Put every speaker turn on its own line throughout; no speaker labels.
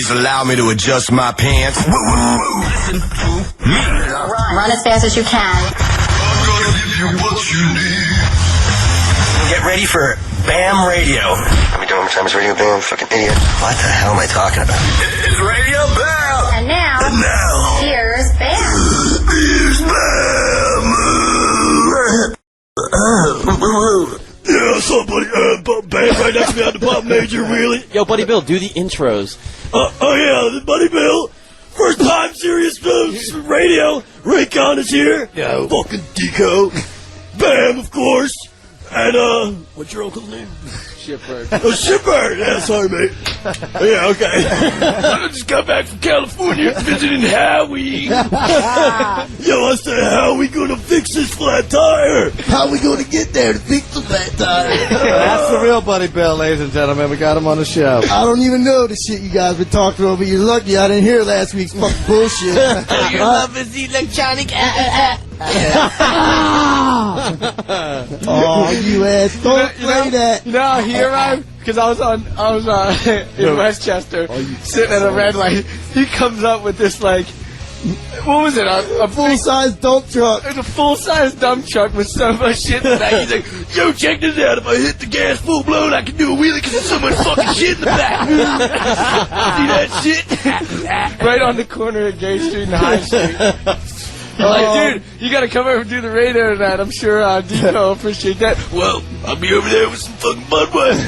please allow me to adjust my pants? Listen to me.
Run as fast as you can.
I'm gonna give you what you need. Get ready for Bam Radio.
How we doing? What time is Radio Bam? Fucking idiot. What the hell am I talking about?
It's Radio Bam.
And now, here's Bam.
Here's Bam. Yeah, what's up, buddy? Bam right next to me on the pop major, really?
Yo, Buddy Bill, do the intros.
Oh yeah, this is Buddy Bill. First time Sirius Radio. Rake Yohn is here.
Yo.
Fucking Deco. Bam, of course. And, what's your uncle's name?
Shitbird.
Oh, Ginsburg! Yeah, sorry, mate. Yeah, okay. I just got back from California visiting Howie. Yo, I said, how are we gonna fix this flat tire? How are we gonna get there to fix the flat tire?
That's the real Buddy Bill, ladies and gentlemen. We got him on the show.
I don't even know the shit you guys been talking about, but you're lucky I didn't hear last week's fucking bullshit.
Your love is electronic.
Oh, you ass! Don't play that.
You know how he arrived? Because I was in Westchester, sitting at a red light. He comes up with this, like, what was it? A
Full-size dump truck.
It's a full-size dump truck with so much shit in the back.
He's like, yo, check this out. If I hit the gas full blown, I can do a wheelie because there's so much fucking shit in the back. See that shit?
Right on the corner of Gay Street and High Street. Like, dude, you gotta come over and do the radio tonight. I'm sure Deco will appreciate that.
Well, I'll be over there with some fucking Budweiser.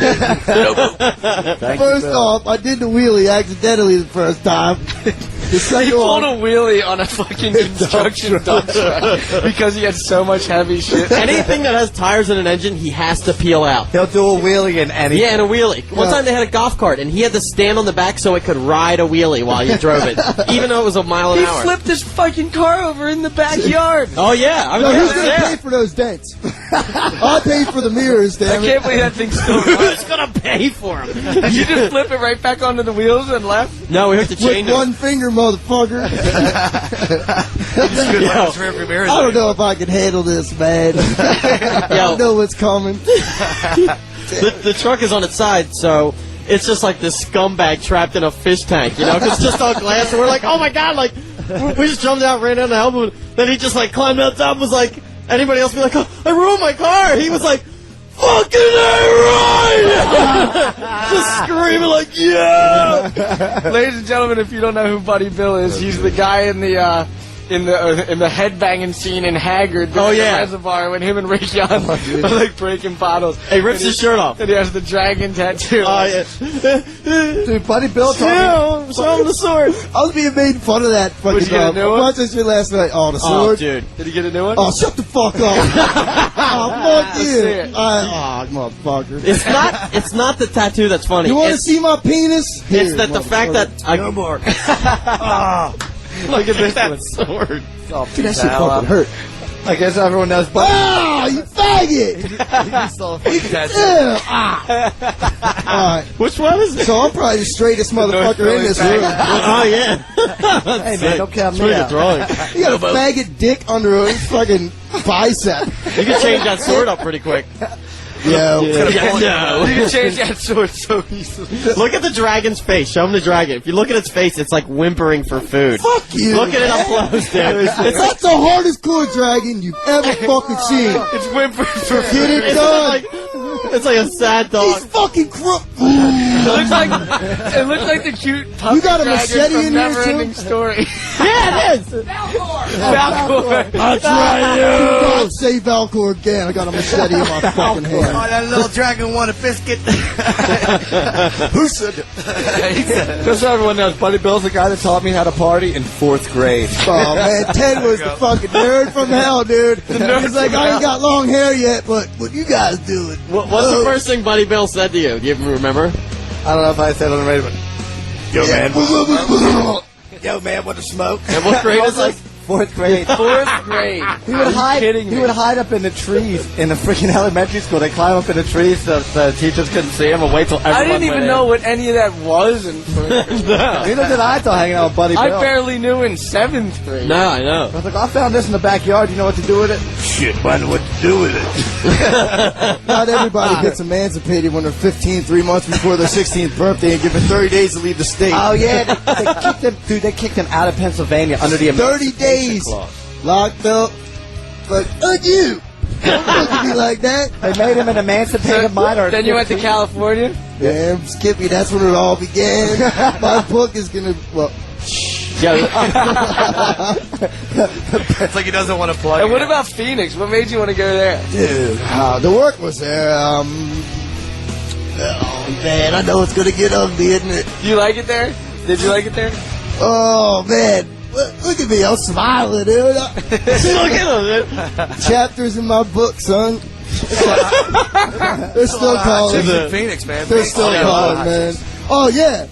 First off, I did the wheelie accidentally the first time. The second
He pulled
one,
a wheelie on a fucking construction dump truck because he had so much heavy shit.
Anything that has tires and an engine, he has to peel out.
He'll do a wheelie in anything.
Yeah, and a wheelie. One time they had a golf cart, and he had to stand on the back so it could ride a wheelie while you drove it, even though it was a mile an hour.
He flipped his fucking car over in the backyard.
Oh, yeah. I
no,
was
who's gonna pay for those dents? I paid for the mirrors,
I
damn it.
can't believe that thing's still
Who's going to pay for him?
Did you just flip it right back onto the wheels and left?
No, we hooked the chain
With
to
one finger, motherfucker.
Yo.
I don't know if I can handle this, man. I don't know what's coming.
The truck is on its side, so it's just like this scumbag trapped in a fish tank, you know, because it's just all glass, and we're like, oh my god, like, we just jumped out, ran down to help him, then he just like climbed out top and was like, anybody else be like, oh, I ruined my car, he was like, fucking A, right! Just screaming like, yeah!
Ladies and gentlemen, if you don't know who Buddy Bill is, he's the guy in the headbanging scene in Haggard.
Oh, yeah.
The reservoir when him and Rake Yohn are like breaking bottles.
He rips his shirt off.
And he has the dragon tattoo.
Oh, yeah.
Dude, Buddy Bill told me.
Show him the sword.
I was being made fun of that fucking
Did you get a new one?
I watched this shit last night. Oh, the sword.
Oh, dude.
Did he get a new one?
Oh, shut the fuck up. Oh, fuck
see
you.
it.
Motherfucker.
It's not the tattoo that's funny.
You want to see my penis?
It's that the fact that
No more.
Look at this sword.
Dude, that shit fucking hurt.
I guess everyone knows Buddy.
Oh, you faggot! Alright.
Which one is it?
So I'm probably the straightest motherfucker in this room.
Oh, yeah.
Hey, man, don't count me
Pretty
out.
good drawing.
You got a faggot dick under his fucking bicep.
You can change that sword up pretty quick.
Yo.
No.
You can change that sword so easily.
Look at the dragon's face. Show him the dragon. If you look at its face, it's like whimpering for food.
Fuck you.
Look at it up close, dude.
It's like the hardest core dragon you've ever fucking seen.
It's whimpering for
Get
food.
it done.
It's like a sad dog.
He's fucking crook.
It looks like the cute puppy
You got a
dragon
machete
from
in here,
Never-Ending
too?
Story.
Yeah, it is.
Valcor.
That's right, you. Don't say Valcor again. I got a machete in my fucking hand.
Oh, that little dragon want a biscuit.
Who said it?
Just so everyone knows, Buddy Bill's the guy that taught me how to party in 4th grade.
Oh, man, Ted was the fucking nerd from hell, dude. He's like, I ain't got long hair yet, but what you guys doing?
What's the first thing Buddy Bill said to you? Do you even remember?
I don't know if I said it on the radio, but
Yo, man, want to smoke?
And what grade is it?
4th grade. 4th grade.
He would hide.
Kidding me.
He would hide up in the trees in the freaking elementary school. They climb up in the trees so the teachers couldn't see him and wait till everyone
I didn't even
went
know
in.
what any of that was in 4th grade.
Neither did I until hanging out with Buddy Bill.
I barely knew in 7th grade.
No, I know.
I was like, I found this in the backyard. You know what to do with it?
Shit, man, what
doing it.
Not everybody gets emancipated when they're 15, 3 months before their 16th birthday, and given 30 days to leave the state.
Oh yeah, they kicked him, dude. They kicked him out of Pennsylvania under the
30 days
clause.
Locked up. Like, you. Don't look at me like that.
They made him an emancipated minor.
Then you went to California?
Damn, Skippy, that's when it all began. My book is gonna, well...
It's like he doesn't want to plug.
And what about Phoenix? What made you want to go there?
Dude, the work was there. Oh, man, I know it's gonna get ugly, isn't it?
Do you like it there? Did you like it there?
Oh, man. Look at me, I'm smiling, dude. Look at him, chapters in my book, son. They're still calling.
Phoenix, man.
They're still calling, man. Oh, yeah.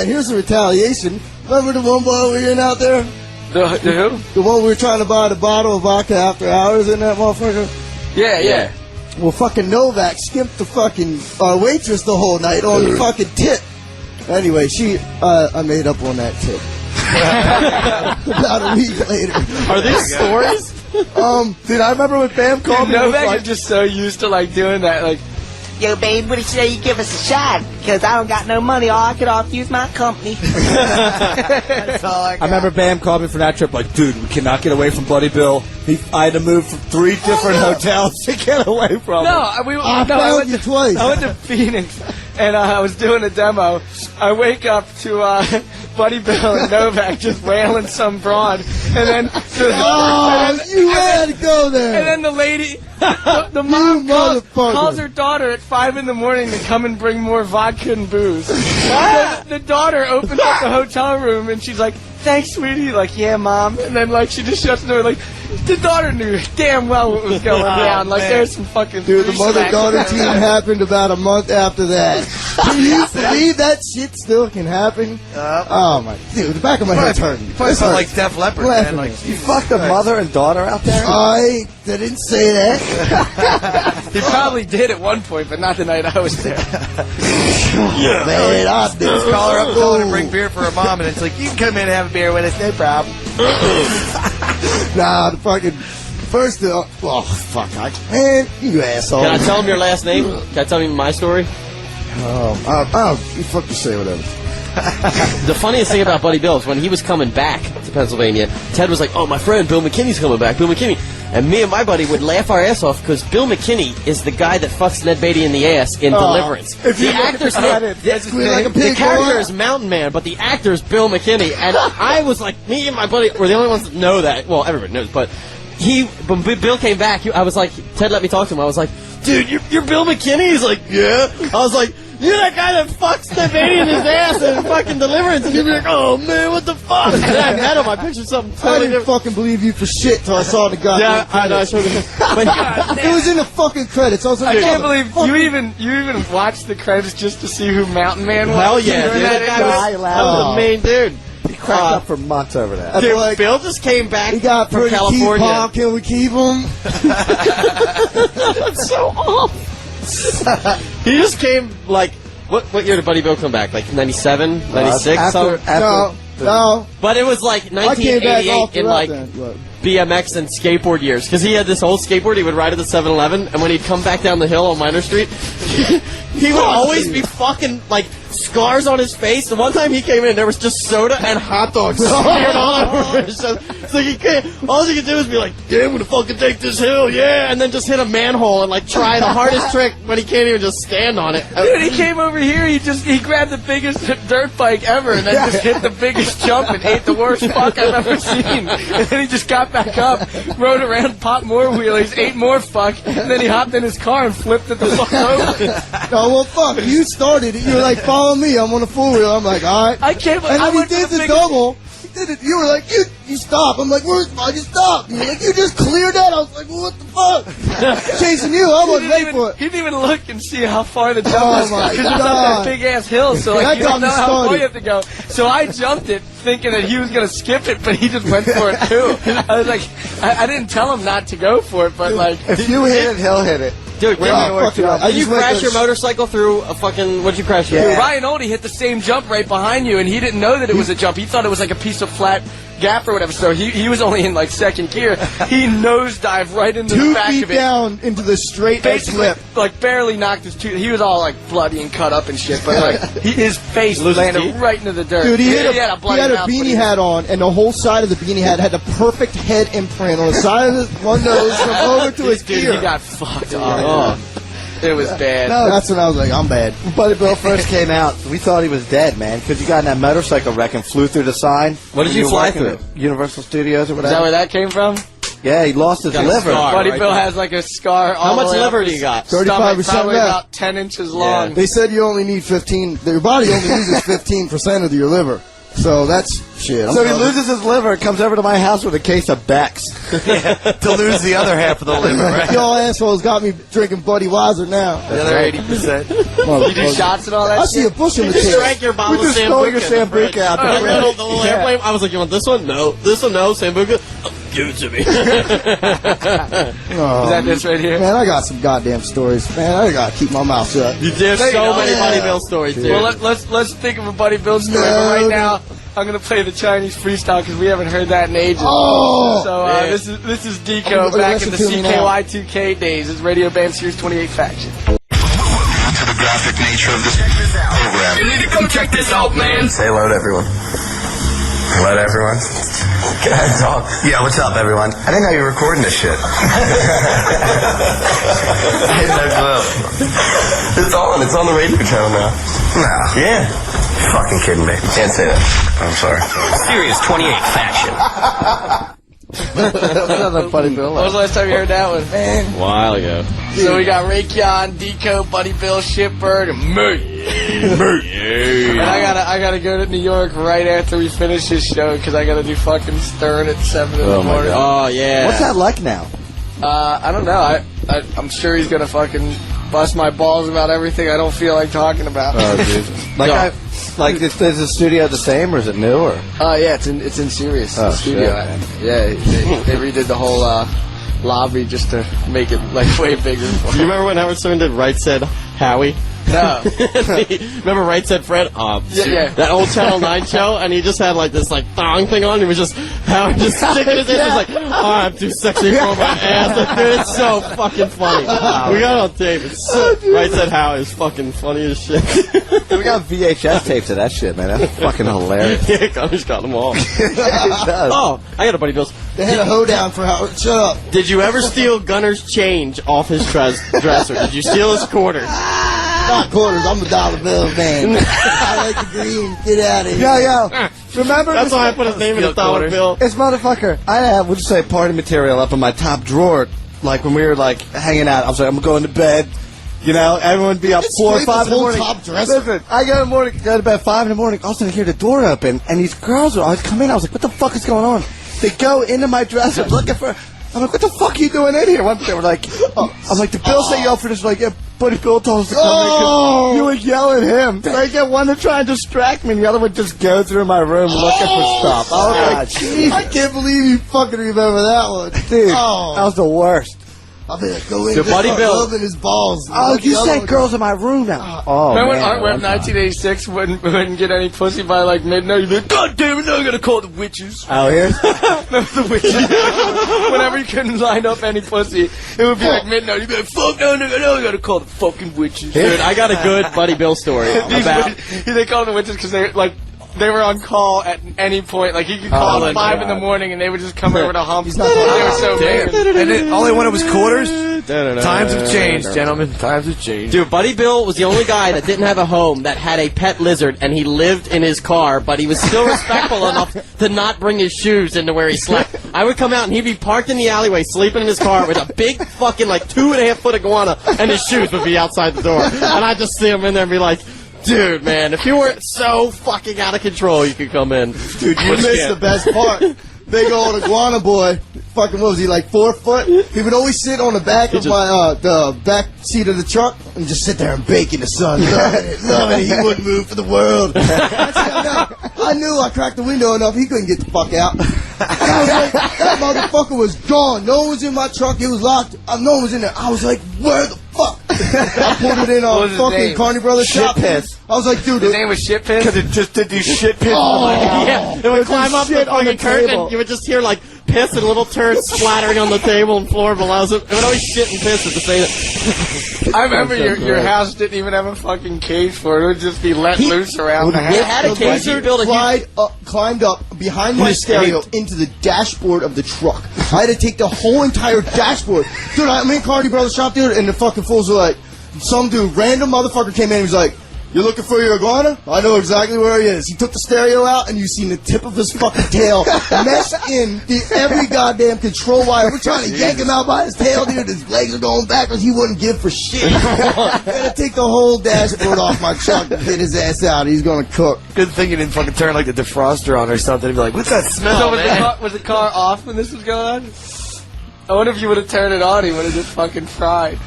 Here's the retaliation. Remember the one boy we were in out there?
The who?
The one we were trying to buy the bottle of vodka after hours in that motherfucker?
Yeah.
Well, fucking Novak skipped the fucking waitress the whole night on the fucking tip. Anyway, I made up on that tip. About a week later.
Are these stories?
Dude, I remember when Bam called me.
Novak is just so used to like doing that, like.
Yo, babe, what do you say you give us a shot? Because I don't got no money. All I could offer you is my company.
That's all I remember Bam called me for that trip, like, dude, we cannot get away from Buddy Bill. I had to move from 3 different hotels to get away from him.
I went you twice.
I went to Phoenix, and I was doing a demo. I wake up to Buddy Bill and Novak just wailing some broad, and then
you had to go there.
And then the lady, the mom calls her daughter at 5 a.m. to come and bring more vodka and booze. The daughter opens up the hotel room and she's like, "Thanks, sweetie." Like, "Yeah, mom." And then like she just shuts the door. Like, the daughter knew damn well what was going down. Like, there's some fucking.
Dude, the mother-daughter team happened about a month after that. Can you believe that shit still can happen? Oh my, dude, the back of my head's hurting.
You probably sound like Def Leppard, man. Like,
you fucked a mother and daughter out there?
I didn't say that.
He probably did at one point, but not the night I was there.
Yeah, man, I did.
just call her up, tell her to bring beer for her mom, and it's like, you can come in and have a beer with us, no problem.
Nah, the fucking first. Man, you asshole.
Can I tell him your last name? Can I tell him my story?
You fuck to say whatever.
The funniest thing about Buddy Bill is when he was coming back to Pennsylvania, Ted was like, "Oh, my friend Bill McKinney's coming back, Bill McKinney." And me and my buddy would laugh our ass off because Bill McKinney is the guy that fucks Ned Beatty in the ass in Deliverance. The actor's the character is Mountain Man, but the actor is Bill McKinney. And I was like, me and my buddy were the only ones that know that. Well, everybody knows, but when Bill came back, I was like, Ted let me talk to him. I was like, "Dude, you're Bill McKinney?" He's like, "Yeah." I was like, "You're that guy that fucks Ned Beatty in his ass in fucking Deliverance." And he'd be like, "Oh man, what the fuck?" And I met him. I pictured something totally
I didn't fucking believe you for shit till I saw the guy.
Yeah, I know. I showed him. But
it was in the fucking credits. I was like,
I can't believe you even watched the credits just to see who Mountain Man was.
Hell yeah, dude. That was the main dude.
He cracked up for months over that.
Dude,
like,
Bill just came back
he got
from
pretty
California.
Teeth, Can we keep him?
That's so awful. He just came like. What year did Buddy Bill come back? Like 97, 96?
No.
But it was like 1988 in like BMX and skateboard years. Because he had this old skateboard he would ride at the 7-Eleven, and when he'd come back down the hill on Minor Street, he would always be fucking like scars on his face. The one time he came in, there was just soda and hot dogs smeared all over his chest. So all he could do was be like, "Yeah, I'm gonna fucking take this hill, yeah," and then just hit a manhole and like try the hardest trick when he can't even just stand on it.
Dude, he came over here, he grabbed the biggest dirt bike ever and then just hit the biggest jump and ate the worst fuck I've ever seen. And then he just got back up, rode around, popped more wheelies, ate more fuck, and then he hopped in his car and flipped it the fuck over.
No, well, fuck, you started it. You were like, "Follow me, I'm on a 4-wheel." I'm like, "All right."
I can't believe
and then he did the double. You were like, you stop. I'm like, "Where's my stop?" You're like, "You just cleared that." I was like, "What the fuck?" Chasing you, I wasn't ready for it.
He didn't even look and see how far the jump was.
Oh my
Because it's up that big ass hill, so like, you don't know how far you have to go. So I jumped it thinking that he was going to skip it, but he just went for it too. I was like, I didn't tell him not to go for it, but like.
If you hit it, he'll hit it.
Dude, did you crash your
motor?
motorcycle through a fucking... What'd you crash?
Yeah. Ryan Oldie hit the same jump right behind you, and he didn't know that it was a jump. He thought it was like a piece of flat gap or whatever. So he was only in like second gear. He nosedived right into the back
2 feet
of it.
down into the straight edge
Basically,
lip.
like barely knocked his tooth. He was all like bloody and cut up and shit, but like his face landed right into the dirt.
Dude, he had a
mouth,
beanie hat on, and the whole side of the beanie hat had the perfect head imprint on the side of his one nose from over to his
Dude,
ear.
he got fucked up. It was bad.
No, that's when I was like, I'm bad.
Buddy Bill first came out, we thought he was dead, man, because he got in that motorcycle wreck and flew through the sign.
What did you fly through?
Universal Studios or
Is
whatever.
that where that came from?
Yeah, he lost his liver.
Buddy Bill has like a scar.
How much liver do you got?
35%
Probably
left.
about 10 inches long.
They said you only need 15. Your body only uses 15% of your liver. So that's shit.
So he loses his liver, comes over to my house with a case of Beck's.
To lose the other half of the liver, right?
Y'all assholes got me drinking Buddy Weiser now.
The other 80%. You do shots and all that
I
shit?
see a bush in the
Just
tape.
drank your bottle
We
of
just stole your
Sambuca.
Sambuca out
The
there.
little airplane. I was like, you want this one? No. This one? No. Sambuca? Oh, give it to me.
Oh,
Is that this right here?
man, I got some goddamn stories. Man, I gotta keep my mouth shut.
You did so many Buddy Bill stories, dude.
Well, let's think of a Buddy Bill story.
No,
but right
no.
now, I'm gonna play the Chinese freestyle because we haven't heard that in ages.
Oh!
So this is Deco
Oh,
back in the
listen to me now.
CKY2K days. It's Radio Bam Series 28 Faction.
To the graphic nature of this program.
You need to come check this out, man.
Say hello to everyone. Hello to everyone. Go ahead, talk. Yeah, what's up, everyone? I didn't know you were recording this shit. It's on. It's on the radio channel now. No. Yeah. You're fucking kidding me. Can't say that. I'm sorry.
Sirius 28 Faction.
Buddy Bill. When was the last time you heard that one? Man.
A while ago.
So we got Rake Yohn, Deco, Buddy Bill, Shitbird, and me. And I gotta go to New York right after we finish this show because I gotta do fucking Stern at 7 in the morning.
Oh, yeah.
What's that like now?
I don't know. I'm sure he's gonna fucking bust my balls about everything I don't feel like talking about.
Oh, dude. Is the studio the same or is it new or?
Yeah, it's in Sirius
Oh,
studio.
shit.
Yeah, they redid the whole lobby just to make it like way bigger.
Do you remember when Howard Stern did Right Said Howie?
No.
Remember Right Said Fred?
Yeah.
That old Channel 9 show, and he just had like this like thong thing on. He was just Howard just sticking his ass like, oh, I'm too sexy for my ass. Like, dude, it's so fucking funny. We got it on tape. It's so, Right Said Howie is fucking funny as shit.
We got VHS tapes of that shit, man. That's fucking hilarious.
Yeah, Connor's got them all. Oh, I got a Buddy Bill's.
They had a hoedown for Howard. Shut up.
Did you ever steal Gunner's change off his dresser? Did you steal his quarters?
Not quarters. I'm a dollar bill man. I like the green. Get out of here.
Yo. Remember?
That's why I put his name in the dollar bill.
This motherfucker. I have, we'll just say, party material up in my top drawer. Like when we were like hanging out, I was like, I'm going to bed. You know, everyone would be up 4 or 5 in the morning.
Top dresser.
Listen, I go to bed 5 in the morning. All of a sudden, I hear the door open, and these girls would always come in. I was like, what the fuck is going on? They go into my dresser looking for. I'm like, what the fuck are you doing in here? One day they were like, I'm like, the Bill set you up for this. Like, yeah, Buddy Bill told us to come in 'cause you would yell at him. So I get one to try and distract me, and the other would just go through my room looking for stuff. I was like, jeez.
I can't believe you fucking remember that one.
Dude,
Oh.
that was the worst.
I better go in
So
and
Buddy
start
Bill-
rubbing his balls.
Oh,
Like
you
the other
sent
one.
girls in my room now. Oh,
Remember
man.
when Artweb 1986 wouldn't get any pussy by like midnight? You'd be like, God damn it, now I gotta call the witches.
Out here?
Remember the witches? Whenever you couldn't line up any pussy, it would be like midnight. You'd be like, fuck, no, I gotta call the fucking witches.
Dude, I got a good Buddy Bill story about.
They called them witches because they were on call at any point. Like, you could call at 5 in the morning and they would just come over to hump. They were so big.
And all they wanted was quarters? Times have changed, gentlemen. Times have changed.
Dude, Buddy Bill was the only guy that didn't have a home that had a pet lizard, and he lived in his car, but he was still respectful enough to not bring his shoes into where he slept. I would come out, and he'd be parked in the alleyway, sleeping in his car with a big fucking, like, 2.5 foot iguana, and his shoes would be outside the door. And I'd just see him in there and be like, dude, man, if you weren't so fucking out of control, you could come in.
Dude, you missed the best part. Big old iguana boy. Fucking, what was he, like 4 foot? He would always sit on the back of my, the back seat of the truck and just sit there and bake in the sun. Loving it. He wouldn't move for the world. I knew I cracked the window enough, he couldn't get the fuck out. I was like, that motherfucker was gone. No one was in my truck. It was locked. No one was in there. I was like, where the fuck I pulled it in
What
on
was his
fucking
name?
Carney Brothers
Shit
shop.
piss.
I was like, dude,
His name was Shit Piss?
Because it just did these shit piss.
Yeah, it would climb up the
shit on the
fucking curtain,
table.
and you would just hear like piss and little turds splattering on the table and floor below. So it would always shit and piss at the same.
I remember your house didn't even have a fucking cage for it. It would just be let loose around the house.
It had a cage. You built a
climbed up behind my stereo into the dashboard of the truck. I had to take the whole entire dashboard. Dude, I'm in Cardi Brothers shop, dude, and the fucking fools were like, some dude, random motherfucker came in and he was like, "You looking for your iguana? I know exactly where he is." He took the stereo out, and you seen the tip of his fucking tail meshed in every goddamn control wire. We're trying to yank him out by his tail, dude. His legs are going backwards. He wouldn't give for shit. I had to take the whole dashboard off my truck to get his ass out. He's gonna cook.
Good thing you didn't fucking turn like the defroster on or something and be like, what's that smell,
So
man?
was the car off when this was going on? I wonder if you would have turned it on, he would have just fucking fried.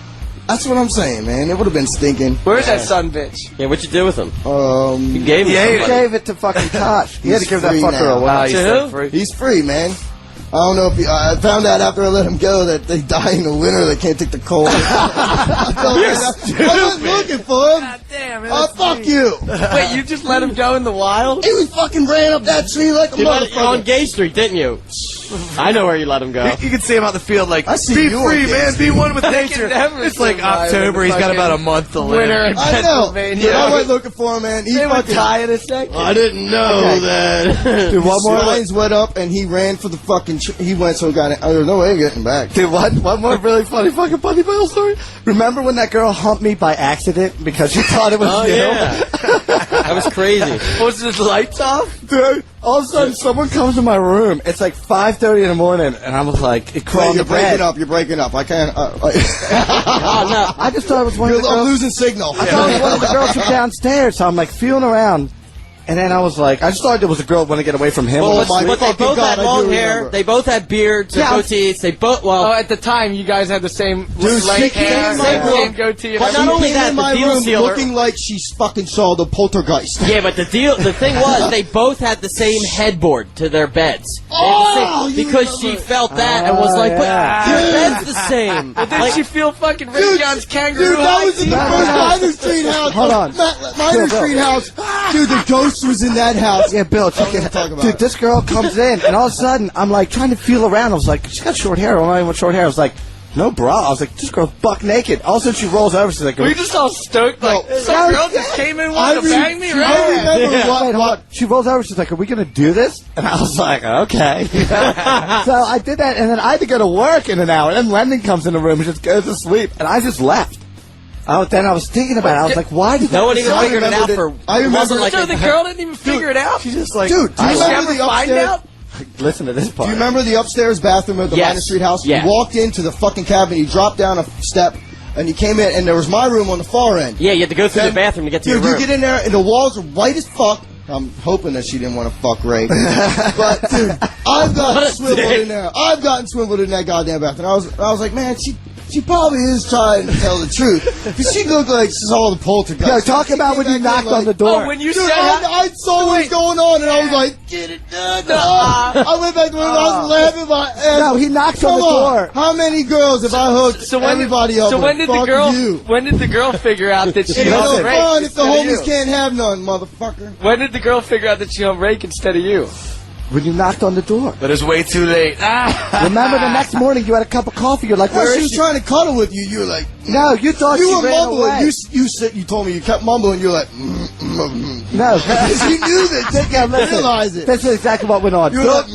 That's what I'm saying, man. It would have been stinking.
Where's that son bitch?
Yeah, what'd you do with him?
You
gave him.
He gave it to fucking Tosh. He had to
He's
give that
free
fucker
now.
away.
To who?
He's free, man. I don't know if I found out after I let him go that they die in the winter. They can't take the cold. I was looking for him.
God damn it.
Oh, fuck you.
Wait, you just let him go in the wild?
He was fucking ran up that tree like a
You let it on
motherfucker.
Gay Street, didn't you? I know where you let him go.
You can see him out in the field like,
I see
be
you
free,
on
man,
Gay
be one with
can
nature.
never
It's like
survive
October,
in
he's
the
got about a
fucking
month to
winter
live.
in
I know.
Pennsylvania.
Dude, I went looking for him, man. He
They would
fucking
die in a second.
I didn't know that.
Dude, one more.
lines went up and he ran for the fucking. He went so got it. There's no way of getting back.
Dude, one more really funny fucking Bunny Bill story. Remember when that girl humped me by accident because she thought it was
Oh
you?
yeah, that was crazy.
Was his lights off?
Dude, all of a sudden someone comes to my room. It's like 5:30 in the morning, and I was like, it
Wait,
crawled
you're
to bed.
breaking up. You're breaking up. I can't.
Oh no, I just thought it was one of the
I'm
girls.
losing signal.
I thought it was one of the girls from downstairs. So I'm like feeling around, and then I was like, I just thought it was a girl want to get away from him.
Oh,
But,
my
but they
fucking
both
God,
had
I do
long hair.
remember.
They both had beards and
Yeah.
goatees. They both
Oh, at the time, you guys had the same light
she came
hair,
in my
same
room.
goatee. And
But not
everything.
only
Came
that,
in
the
my
deal
room
sealer-
looking like she fucking saw the poltergeist.
Yeah, but the thing was, they both had the same headboard to their beds. They had the
Oh,
same-
you
because she
remember.
felt that and was like,
yeah.
but your bed's the same.
But did
Like,
she feel fucking Rake Yohn's kangaroo
Dude, that was in the
high
first
tea?
Minor Street house.
Hold on.
Minor
Bill.
Street house. Dude, the ghost was in that house.
Yeah, Bill, check
wanna
it
talk about
Dude,
it.
this girl comes in, and all of a sudden, I'm like trying to feel around. I was like, she's got short hair. I don't know what short hair. I was like, no bra. I was like, this girl's buck naked. All of a sudden, she rolls over. She's like,
Were you just all stoked? Like,
No.
some girl just came in wanting to bang me,
I
right?
remember what.
She rolls over. She's like, are we going to do this? And I was like, okay. So I did that, and then I had to go to work in an hour. And then Lendon comes in the room and just goes to sleep. And I just left. Then I was thinking about it. I was like, why did
no one even
I
figured it out
remember
for.
I
it
remember
wasn't like
So
a-
the girl didn't even figure it out?
She's just like,
Dude, do you
Did she
remember
ever
the
find
upstairs?
out?
Listen to this part.
Do you remember the upstairs bathroom of the
Yes.
Minor Street house?
Yeah.
You walked into the fucking cabin, you dropped down a step, and you came in, and there was my room on the far end.
Yeah, you had to go through
Then-
the bathroom to get to
Dude,
your room.
you get in there, and the walls are white as fuck. I'm hoping that she didn't want to fuck Ray. But, dude, I've gotten swiveled in there. I've gotten swiveled in that goddamn bathroom. I was like, man, she probably is trying to tell the truth. Because she looked like she saw the poltergeist.
Yo, talk about when you knocked on the door.
Oh, when you
Dude,
said
I saw what was going on, and I was like, get it done. I went back to where I was laughing my ass.
No, he knocks
Come
on the door.
How many girls have I hooked everybody up
so
with?
when did the
Fuck
girl?
you.
When did the girl figure out that she
It's no
humped Rake
fun if the
instead of
homies
you?
can't have none, motherfucker.
When did the girl figure out that she humped Rake instead of you?
When you knocked on the door.
but it's way too late.
Remember the next morning you had a cup of coffee. You're like,
Well,
where
she
is
was
she?
trying to cuddle with you. You were like,
No, you thought
you
she
were
ran
mumbling.
away.
You said you told me you kept mumbling. You're like,
No.
she knew that.
Yeah,
Didn't
listen.
realize it.
This is exactly what went on.
You were
Bill-
like,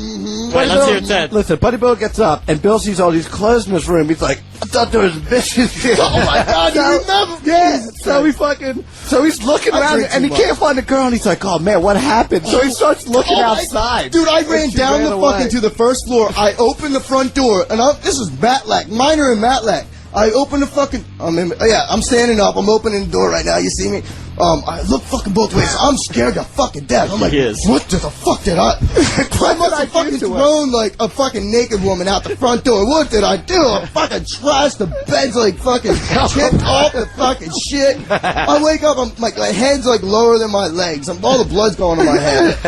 Wait, let's hear it said.
Listen, Buddy Bill gets up, and Bill sees all these clothes in his room. He's like, I thought there was bitches here.
Oh my God, you remember?
Yeah,
Jesus
so
Christ.
so he's looking
I
around,
drink
and he
too
can't find the girl, and he's like, oh man, what happened? So he starts looking outside.
Dude, I
And
ran
she
down
ran
the
away.
fucking to the first floor. I opened the front door, and this is Matlack, Minor and Matlack. I opened the fucking. I'm standing up. I'm opening the door right now. You see me? I look fucking both ways. I'm scared to fucking death. I'm like,
He is.
what the fuck did I? I must have fucking thrown like a fucking naked woman out the front door. What did I do? I fucking trashed the beds like fucking chipped off the fucking shit. I wake up. I'm like my head's like lower than my legs. All the blood's going to my head.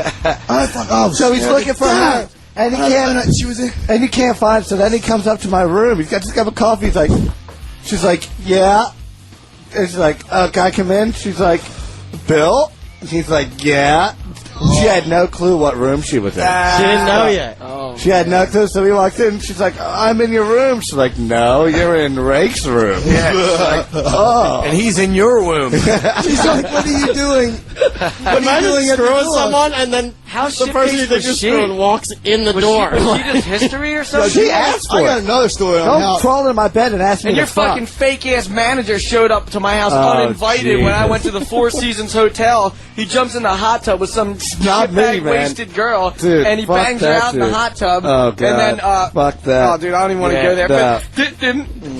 So he's looking for her. And he can't.
She was in.
And he can't find. So then he comes up to my room. He's got just a cup of coffee. He's like, she's like, yeah. And she's like, can I come in? She's like, Bill? He's like, yeah. She had no clue what room she was in.
She didn't know yet.
Oh.
She had no clue, so we walked in. She's like, I'm in your room. She's like, no, you're in Rake's room.
Yeah. She's like,
Oh.
and he's in your womb.
She's like, what are you doing?
Imagine screwing someone and then
How
the person you think you're screwing walks in the door.
Was she just history or something?
She asked for
I got
it.
another story on
Don't
how.
crawl in my bed and ask me
And
to
your
fuck.
fucking fake-ass manager showed up to my house
Oh,
uninvited when I
Jesus.
went to the Four Seasons Hotel. He jumps in the hot tub with some
Not me,
shitbag
man.
wasted girl,
Dude,
and he
fuck
bangs her
that
out in the
dude.
hot tub.
Oh, God.
And then,
Fuck that.
Oh, dude, I don't even want to
Yeah,
go there.
no.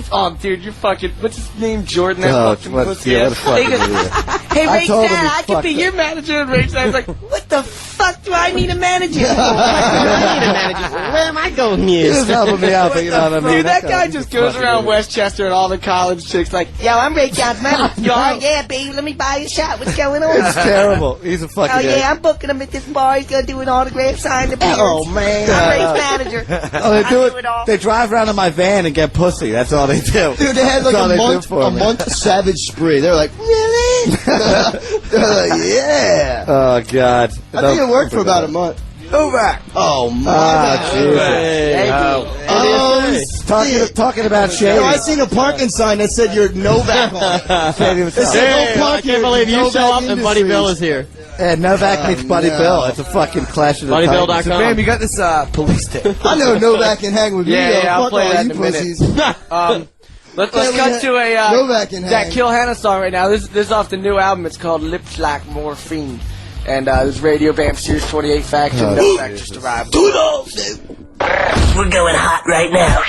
But dude, you're fucking. What's his name? Jordan. That
Oh,
fucking
what-
pussy.
yeah,
ass.
what a fucking
He goes,
idiot.
Hey,
I
Rake
told him
Dad,
he
I could
fucked
be
it.
your manager. And Rake Dad's like, what the fuck do I need a manager?
Where am I going
He
here?
was helping me out, but you know what I mean?
Dude, that guy just goes around Westchester and all the college chicks like, yo, I'm Rake Yohn's manager. You are? Yeah, baby, let me buy you a shot. What's going on?
It's terrible. He's a fucking
Oh,
idiot.
yeah, I'm booking him at this bar. He's going to do an autograph sign appearance.
Oh, man.
I'm Rake's manager.
Oh, they do
I
it.
do it all.
They drive around in my van and get pussy. That's all they do.
Dude, they had like
That's all
a
they do
month,
for me.
Savage spree. They're like, really? They're like, yeah.
Oh, God.
I think it worked for about a month.
Novak.
Oh my
Ah,
God.
Jesus. Talking about shady.
Yo, I seen a parking sign that said you're Novak on it.
Can't even
It said,
say.
Hey,
"Don't
I
park
can't
here,
believe you
Novak
show up and Buddy
Industries."
Bill is here.
Yeah, Novak meets Buddy
no.
Bill. It's a fucking clash of the
BuddyBill.com.
titans.
So, Bam, you got this police tip.
I know Novak can hang with me.
Yeah,
though.
yeah, I'll
Fuck
play
all
that
you
in a minute.
pussies.
Let's
Yeah,
cut to a
Novak and
that
hang.
Kill Hannah song right now. This is off the new album. It's called Lips Like Morphine. And this Radio Bam Series 28 Faction. Novak just arrived.
We're going hot right now.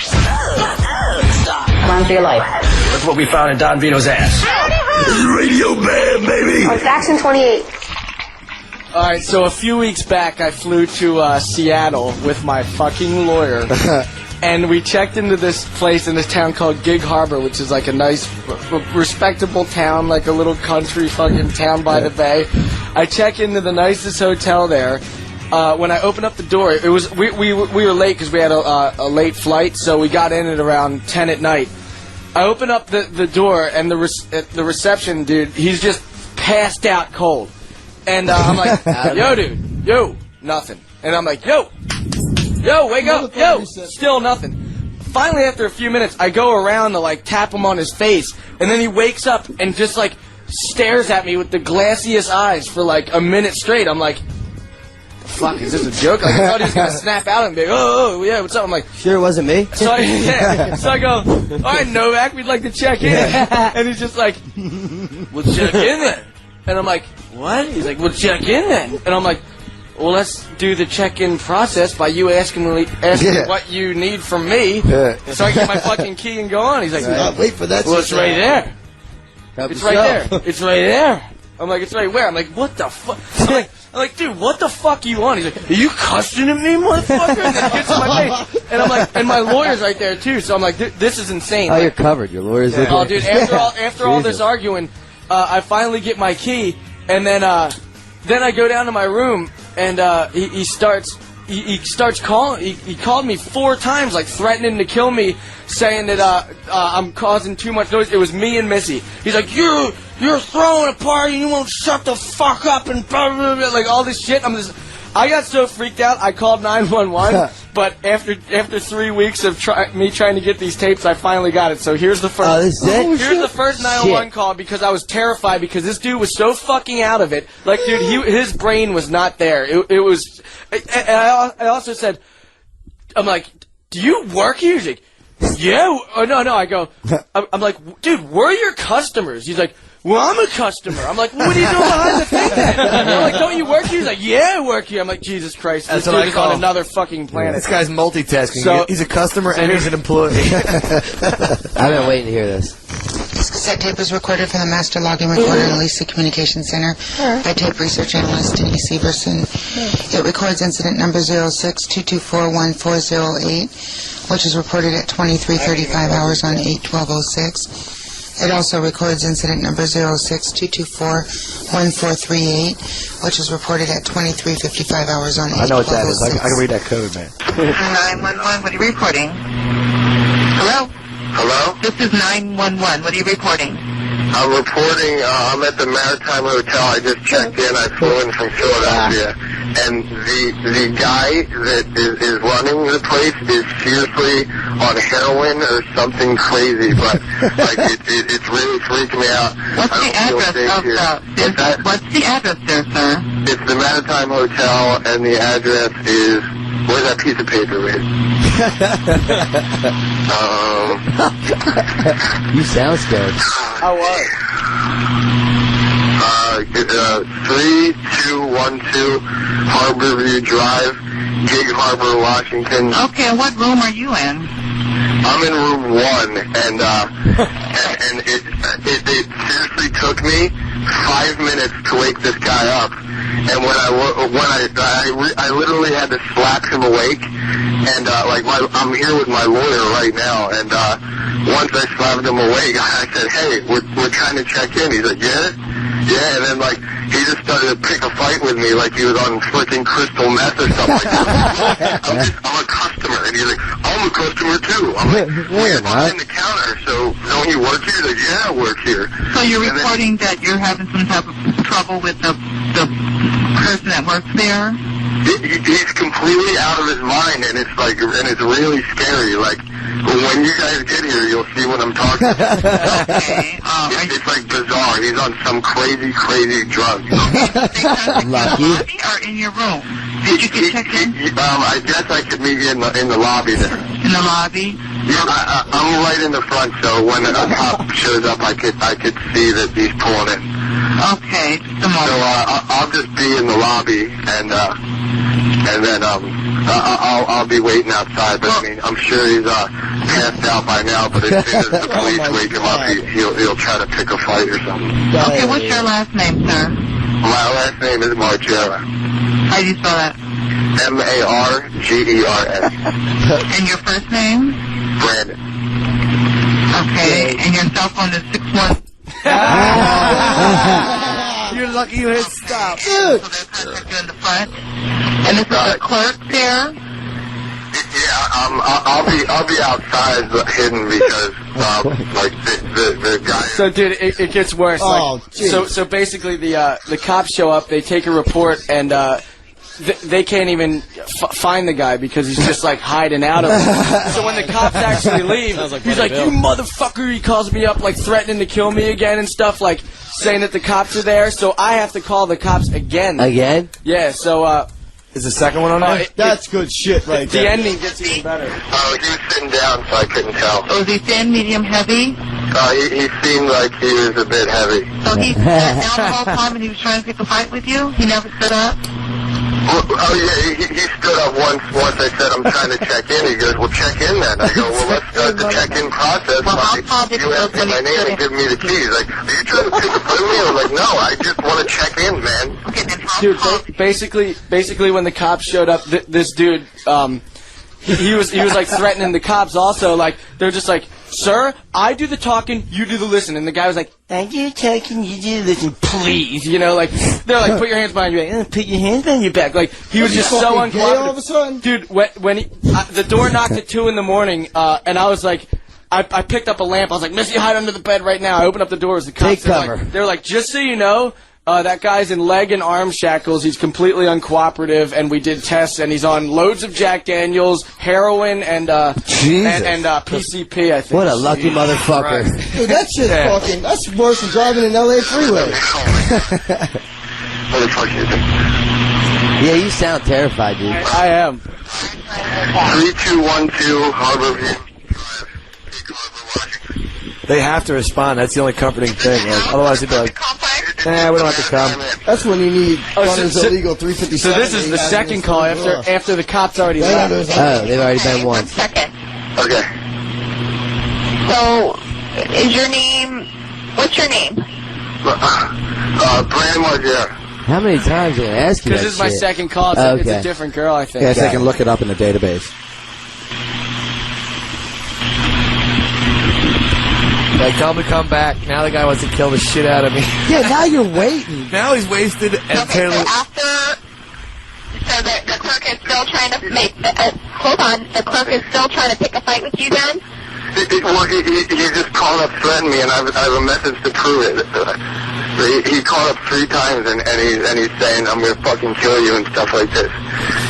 Run for your life.
Look what we found in Don Vito's ass. This is Radio Bam, baby.
On Faction 28.
Alright, so a few weeks back, I flew to Seattle with my fucking lawyer. And we checked into this place in this town called Gig Harbor, which is like a nice, respectable town, like a little country fucking town by the bay. I check into the nicest hotel there. When I open up the door, it was we were late because we had a late flight, so we got in at around 10 at night. I open up the door, and the reception dude, he's just passed out cold. And I'm like, yo, dude, yo, nothing. And I'm like, yo, wake up, yo, still nothing. Finally, after a few minutes, I go around to like tap him on his face, and then he wakes up and just like stares at me with the glassiest eyes for like a minute straight. I'm like, fuck, is this a joke? Like, I thought he was gonna snap out and be like, oh, yeah, what's up? I'm like,
Sure it wasn't me?
so I go, all right, Novak, we'd like to check in. And he's just like, we'll check in then. And I'm like, what? He's like, we'll check in then. And I'm like, well, let's do the check-in process by you asking me what you need from me, so I get my fucking key and go on. He's like,
Wait for that.
well, it's right there. It's right there. It's right there. I'm like, it's right where? I'm like, what the fuck? I'm like, dude, what the fuck are you on? He's like, are you cussing at me, motherfucker? And then gets in my face. And I'm like, and my lawyer's right there too. So I'm like, this is insane.
Oh,
Like,
you're covered. Your lawyer's with
oh,
you.
dude, after all this arguing, I finally get my key, and then I go down to my room, and he starts calling. He called me 4 times, like threatening to kill me, saying that I'm causing too much noise. It was me and Missy. He's like, you're throwing a party, and you won't shut the fuck up, and blah, blah, blah, like all this shit. I got so freaked out, I called 911. But after 3 weeks of me trying to get these tapes, I finally got it. So here's the first.
this is it?
Here's the first 911 call because I was terrified because this dude was so fucking out of it. Like, dude, his brain was not there. It was. And I also said, I'm like, do you work here? He's like, yeah. Oh no. I go. I'm like, dude, we're your customers. He's like, well, I'm a customer. I'm like, well, what are you doing behind the thing then? I'm like, don't you work here? He's like, yeah, I work here. I'm like, Jesus Christ, this
That's what
dude
I
is
call
on another fucking planet.
This guy's multitasking.
So-
he's a customer and he's an employee.
I've been waiting to hear this.
This cassette tape is recorded from the master logging recorder in Lisa Communications Center by tape research analyst Denise Severson. It records incident number 06-224-1408, which is reported at 23:35 hours on 8/12/06. It also records incident number 06-224-1438, which is reported at 23:55 hours on 8/12/06.
I know what that is. I can read that code, man.
911, what are you reporting? Hello? Hello? This is 911. What are you reporting?
I'm reporting, I'm at the Maritime Hotel. I just checked in. I flew in from Philadelphia. And the guy that is running the place is seriously on heroin or something crazy. But, like, it's really freaking me out.
What's the address What's the address there, sir?
It's the Maritime Hotel, and the address is... Where's that piece of paper, man?
You sound scared.
How are you?
3212 Harborview Drive, Gig Harbor, Washington.
Okay, what room are you in?
I'm in room 1, and it seriously took me 5 minutes to wake this guy up. And when I literally had to slap him awake, and I'm here with my lawyer right now, and once I slapped him awake, I said, "Hey, we're trying to check in." He's like, "Yeah," and then he just started to pick a fight with me like he was on freaking crystal meth or something like that. I'm a customer, and he's like, "I'm a customer too." I'm like, "We're behind the counter, so don't you work here?" He's like, "Yeah, I work here."
So you're reporting that you're having some type of trouble with the person that works there?
He's completely out of his mind, and it's really scary. Like, when you guys get here, you'll see what I'm talking about.
Okay.
It's like bizarre. He's on some crazy drug.
Lucky. Or in your room? Did you get checked in?
I guess I could meet you in the lobby there.
In the lobby?
Yeah, I'm right in the front, so when a cop shows up, I could see that he's pulling in.
Okay, just a moment.
So I'll just be in the lobby, and then I'll be waiting outside. But I mean, I'm sure he's passed out by now. But as soon as the police wake him up, he'll try to pick a fight or something.
Okay, what's your last name, sir?
My last name is Margera.
How do you spell that?
Margers.
And your first name?
Brandon.
Okay, and your cell phone is 61.
You're lucky you hit stop.
Dude. So they'll contact you in the front. And this is the clerk there?
Yeah, I'll be outside hidden because the guy.
So dude, it gets worse.
Oh,
so basically the cops show up, they take a report, and they can't even find the guy because he's just like hiding out of it. So when the cops actually leave, he's like, "You motherfucker!" He calls me up, like threatening to kill me again and stuff, like saying that the cops are there. So I have to call the cops again.
Again?
Yeah. So
is the second one on there?
That's good shit right there.
The ending gets even better.
Oh, he was sitting down, so I couldn't tell.
Oh, is he thin, medium, heavy?
He seemed like he was a bit heavy.
So he sat down the whole time and he was trying to pick a fight with you? He never stood up?
Oh, yeah, he stood up once I said, "I'm trying to check in." He goes, "Well, check in then." I go, "Well, let's start the check-in process."
Well, I'll call
you asked me my name and give me the keys. Like, are you trying to pick a fight with me? I was like, "No, I just want to check in, man."
Okay, then I'll
Dude,
call
basically, when the cops showed up, this dude, he was like threatening the cops. Also, like they're just like, "Sir, I do the talking, you do the listening." And the guy was like, "I do the talking, you do the listening, please." You know, like they're like, "Put your hands behind your back." "Put your hands behind your back." Like he was just so uncooperative.
All of a sudden,
dude. When the door knocked at 2 in the morning, and I was like. I picked up a lamp. I was like, "Missy, hide under the bed right now." I opened up the doors. The cops
Take cover.
they're like, "Just so you know, that guy's in leg and arm shackles. He's completely uncooperative, and we did tests, and he's on loads of Jack Daniels, heroin, and PCP. I think."
What a lucky motherfucker.
dude, that shit fucking, that's worse than driving an LA freeway.
What the fuck is it?
Yeah, you sound terrified, dude.
I am.
3212 Harborview.
They have to respond. That's the only comforting thing. Like, otherwise, they'd be like, "Nah, we don't have to come."
That's when you need Gunners
so-
illegal 357.
So this is the second call after the cops already left.
Oh, they've already been once.
Second.
Okay.
So, is your name... What's your name?
Brandon Margera.
How many times did I ask you that
Because this is my
shit?
second call. It's a different girl, I think.
Yes, they can look it up in the database.
Like, tell him to come back. Now the guy wants to kill the shit out of me.
Yeah, now you're waiting.
Now he's wasted and
Okay, so
terribly...
so the clerk is still trying to make... hold on. The clerk is still trying to pick a fight with you then?
He just called up, threatened me, and I have a message to prove it. He called up 3 times, and he's saying, I'm gonna fucking kill you and stuff like this.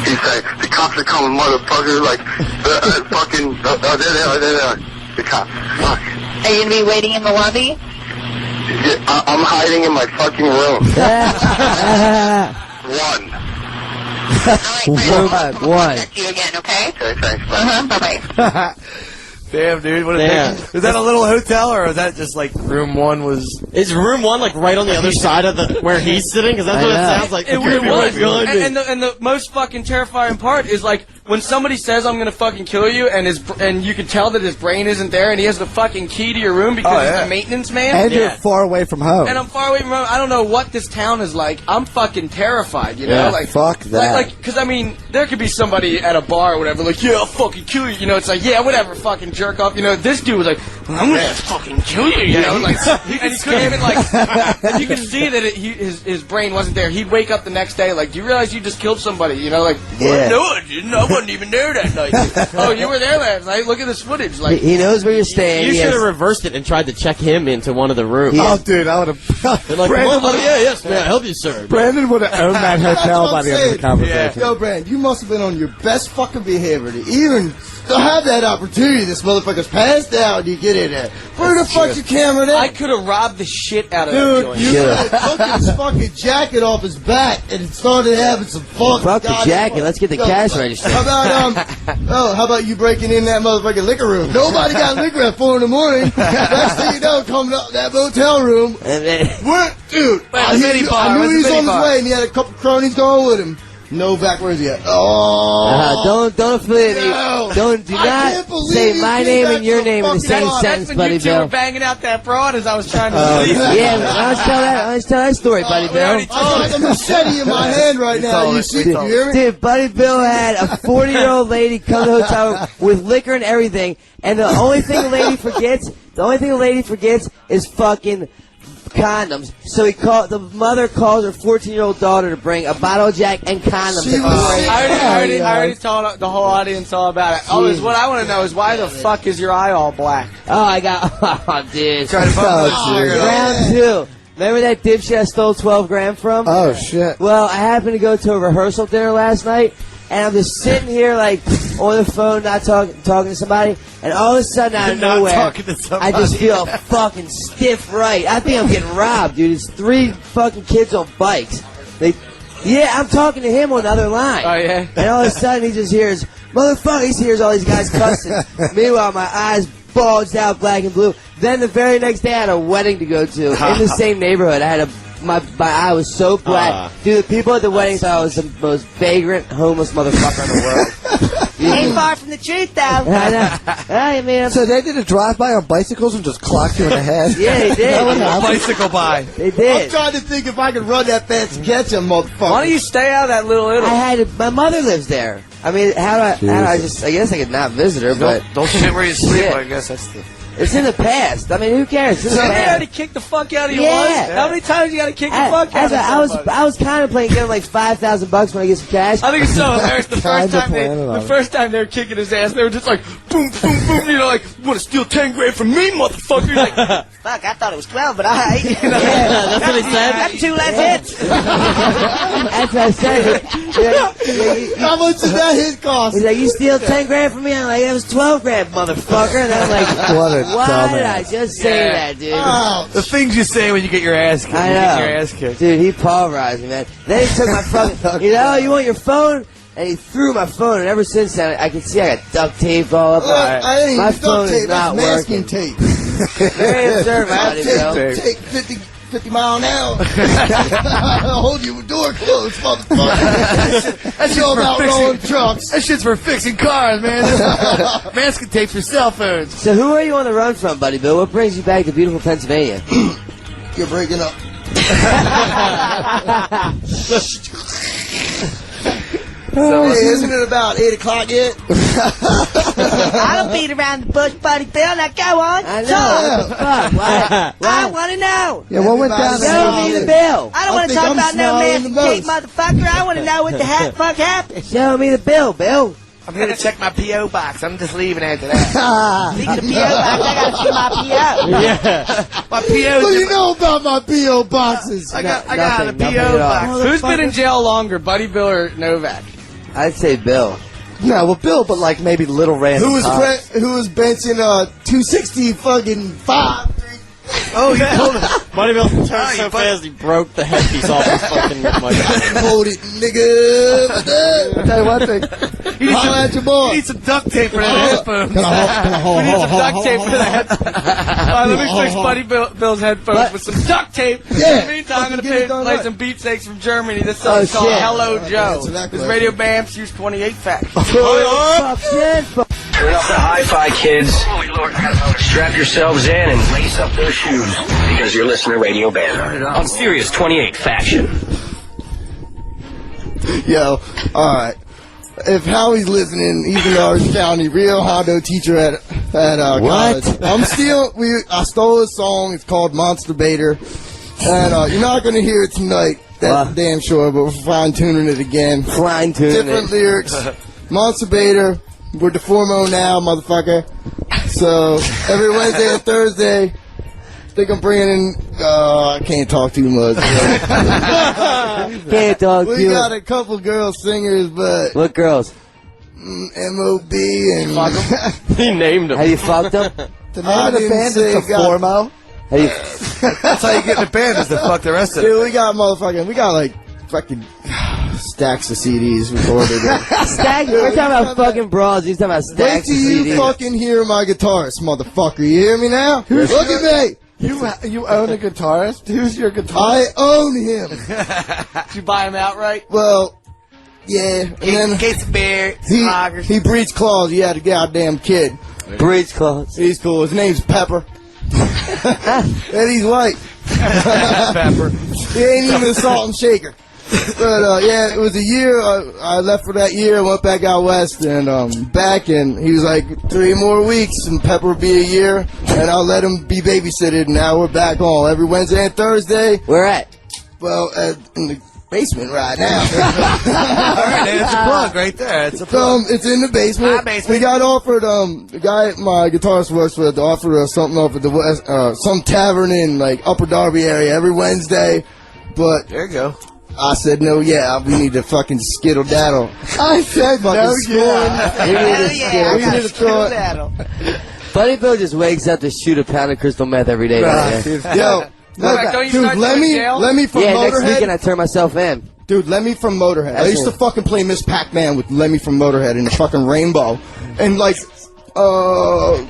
He's saying, the cops are coming, motherfucker, like, fucking, there they are, the cops. Fuck.
Are you gonna be waiting in the lobby?
Yeah, I'm hiding in my fucking room.
One.
See you again, okay?
Okay, thanks.
Bye-bye.
Damn, dude. What is that a little hotel, or is that just like room 1 was...
Is room 1 like right on the other side of the where he's sitting? Because that's what it sounds like.
It really was. And the most fucking terrifying part is like when somebody says I'm gonna fucking kill you, and you can tell that his brain isn't there, and he has the fucking key to your room because he's the maintenance man.
And you're far away from home.
And I'm far away from home. I don't know what this town is like. I'm fucking terrified, you know?
Yeah,
like
fuck that.
Because I mean, there could be somebody at a bar or whatever, like, yeah, I'll fucking kill you. You know, it's like, yeah, whatever, fucking jerk off. You know, this dude was like, I'm gonna fucking kill you. You know, like, and he couldn't even like. And you could see that his brain wasn't there. He'd wake up the next day like, do you realize you just killed somebody? You know, like,
Yeah.
no, I didn't. I wasn't even there that night. Oh, you were there last night. Look at this footage. Like,
He knows where you're staying.
You
He
should
has-
have reversed it and tried to check him into one of the rooms.
Oh, dude, I would have.
They're like, yes, may I help you, sir?
Brandon would have owned that hotel by the end of the conversation.
Yo, Brandon, you must have been on your best fucking behavior to even have that opportunity. This motherfucker's passed out and you get in there. Where the fuck's your camera there?
I could have robbed the shit out of that
Dude,
joint.
you took his fucking jacket off his back and it started having some fucking
Fuck the jacket. Let's get the cash register.
How about how about you breaking in that motherfucking liquor room? Nobody got liquor at 4 in the morning. Next thing you know, coming up that motel room. Dude, I knew he was on his way and he had a couple cronies going with him. Novak, where is he at? Oh,
don't affiliate me.
no.
Do not say my name and your name in the same
That's
sentence,
when
buddy
you two were
Bill.
banging out that broad as I was trying to sleep.
Yeah, let's tell that story, buddy Bill.
I got a machete in my hand right now. You see? You hear me?
Dude, Buddy Bill had a 40-year-old lady come to the hotel with liquor and everything, and the only thing the lady forgets is fucking condoms. So the mother calls her 14-year-old daughter to bring a bottle of Jack and condoms.
I already told the whole audience all about it. Oh, what I want to know is why the fuck is your eye all black?
Oh, I got... Oh, dude.
Round
2. Remember that dipshit I stole 12 grand from?
Oh, shit.
Well, I happened to go to a rehearsal dinner last night, and I'm just sitting here, like, on the phone, not talking to somebody, and all of a sudden, out of nowhere, I just feel a fucking stiff right. I think I'm getting robbed, dude. It's 3 fucking kids on bikes. I'm talking to him on the other line.
Oh, yeah?
And all of a sudden, he just hears, motherfucker, he hears all these guys cussing. Meanwhile, my eyes bulged out black and blue. Then the very next day, I had a wedding to go to in the same neighborhood. I had my eye was so black. Dude, the people at the wedding thought I was the most vagrant, homeless motherfucker in the world.
Ain't far from the truth, though.
I know. I mean,
So they did a drive-by on bicycles and just clocked you in the head?
Yeah, they did.
Bicycle by.
They
I'm
did.
trying to think if I could run that fast to catch him, motherfucker.
Why don't you stay out of that little Italy?
My mother lives there. I mean, how do I just, I guess I could not visit her, but
Don't sit where you sleep.
Shit.
I guess that's the...
it's in the past. I mean, who cares? It's in the
Somebody had to
past.
kick the fuck out of you
Yeah.
once? How many times you got to kick the fuck out of somebody?
I was contemplating getting like $5,000 when I get some cash.
I think it's so hilarious. The
Kinda
first time they were kicking his ass, they were just like, boom, boom, boom. You know, like, you want to steal 10 grand from me, motherfucker? You're like,
Fuck, I thought it was 12, but all right.
That's what he said.
That's 2 less hits.
That's what I said.
How much did that hit cost?
He's like, you steal 10 grand from me? I'm like, it was 12 grand, motherfucker. And I'm like,
What a
why did I
dumbass.
just say that, dude?
Oh,
The things you say when you get your ass kicked.
I
You
know.
get your ass kicked.
Dude, he pulverized me, man. Then he took my fucking, you want your phone? And he threw my phone, and ever since then, I can see I got duct tape all up.
I ain't
My
even
phone
duct
is
tape.
not
That's masking
working.
tape.
Very observant, buddy, Bill.
Take 50 mile an hour. I'll hold you with door closed, motherfucker. That's all about rolling trucks.
That shit's for fixing cars, man. Masking tape for cell phones.
So who are you on the run from, buddy Bill? What brings you back to beautiful Pennsylvania?
You're breaking up. Hey, isn't it about 8 o'clock yet?
I don't beat around the bush, buddy Bill. Now go on.
I know.
Talk.
What the fuck? Why?
I want to know.
Yeah, what went down
Show me the bill.
I don't
I
want to
think
talk
I'm
about no
smiling the
master tape,
most.
motherfucker. I want to know what the fuck happened.
Show me the bill, Bill.
I'm here to check my P.O. box. I'm just leaving after that.
Speaking of P.O. box, I gotta see my P.O.
Yeah.
My P.O.
What do you know about my P.O. boxes?
I got a
Nothing
P.O.
at all.
box.
Who's been in jail longer, Buddy Bill or Novak?
I'd say Bill.
No, well, Bill, but like maybe little random.
Who was benching 260 fucking 5?
Oh, he pulled it.
Buddy Bill turned so fast he broke the headpiece off his fucking microphone.
Hold it, nigga.
I'll tell you one thing.
Holla at your boy.
He needs some duct tape for that headphones.
Can I hold?
We need some duct tape for that. Let me fix Buddy Bill's headphones with some duct tape.
Yeah.
In the meantime, I'm going
Get it
to
done
play
right.
some beatsteaks from Germany. This song's
Oh,
called
shit.
Hello Joe.
That's exactly
This
right.
Radio Bamps use 28 facts.
Fuck shit.
Turn up the hi-fi, kids. Strap yourselves in and lace up those shoes because you're listening to Radio Bam on Sirius 28 Faction.
Yo, alright. If Howie's listening, he's an Orange County real Hondo teacher at college. I stole his song. It's called Monster Baiter. And you're not going to hear it tonight. That's damn sure, but we're fine-tuning it again. Different lyrics. Monster Baiter. We're DeFormo now, motherfucker. So, every Wednesday and Thursday, I think I'm bringing in, I can't talk too much.
Can't talk
We
to
got a couple girl singers, but
What girls?
M.O.B. and...
He named him.
Have you fucked them?
The name of the band is DeFormo.
Have you...
That's how you get in the band is to fuck the rest of it.
Dude, we got like fucking stacks of CDs recorded.
Stacks? We're talking about fucking bras. He's talking about
Wait
stacks
till
of
you
CDs.
fucking hear my guitarist, motherfucker. You hear me now? Look at me.
You own a guitarist? Who's your guitarist?
I own him.
Did you buy him outright?
Well, yeah. And then
Case of beer,
he breeds claws. He had a goddamn kid.
Breeds clothes.
He's cool. His name's Pepper. And he's white.
Pepper.
He ain't even a salt and shaker. But yeah, it was a year. I left for that year. Went back out west and back, and he was like 3 more weeks, and Pepper would be a year, and I'll let him be babysitted. And now we're back on every Wednesday and Thursday.
Where at?
Well, in the basement right now.
All right, it's a plug right there. It's a plug.
It's in the basement.
My basement.
We got offered the guy my guitarist works with offered us something up at the west, some tavern in like Upper Darby area every Wednesday, but
There you go.
I said no. Yeah, we need to fucking skittle daddle.
I said no,
Hell
We need to throw it.
Buddy Bill just wakes up to shoot a pound of crystal meth every day.
Yo,
Novak, don't you start
dude,
going to jail?
Lemmy from
Yeah, next weekend
Motorhead.
I turn myself in.
Dude, Lemmy from Motorhead. I used to
Excellent.
fucking play Miss Pac-Man with Lemmy from Motorhead in the fucking Rainbow. And like,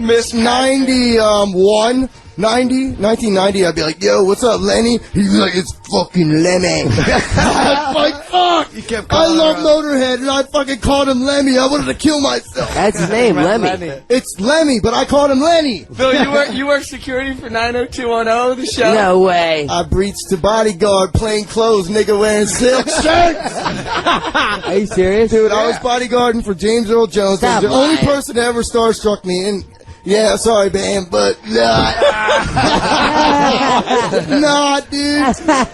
Miss 1990, I'd be like, yo, what's up, Lenny? He'd be like, it's fucking Lemmy. I'm like, fuck.
You kept
I
calling
love
her
Motorhead, and I fucking called him Lemmy. I wanted to kill myself.
That's his name, Lemmy.
It's Lemmy, but I called him Lenny.
Bill, you work security for 90210, the show?
No way.
I breached the bodyguard, plain clothes, nigga wearing silk shirts.
Are you serious?
Dude, I was bodyguarding for James Earl Jones.
Stop
He was the only
lying.
person that ever starstruck me. And yeah, sorry, Bam, but nah, dude.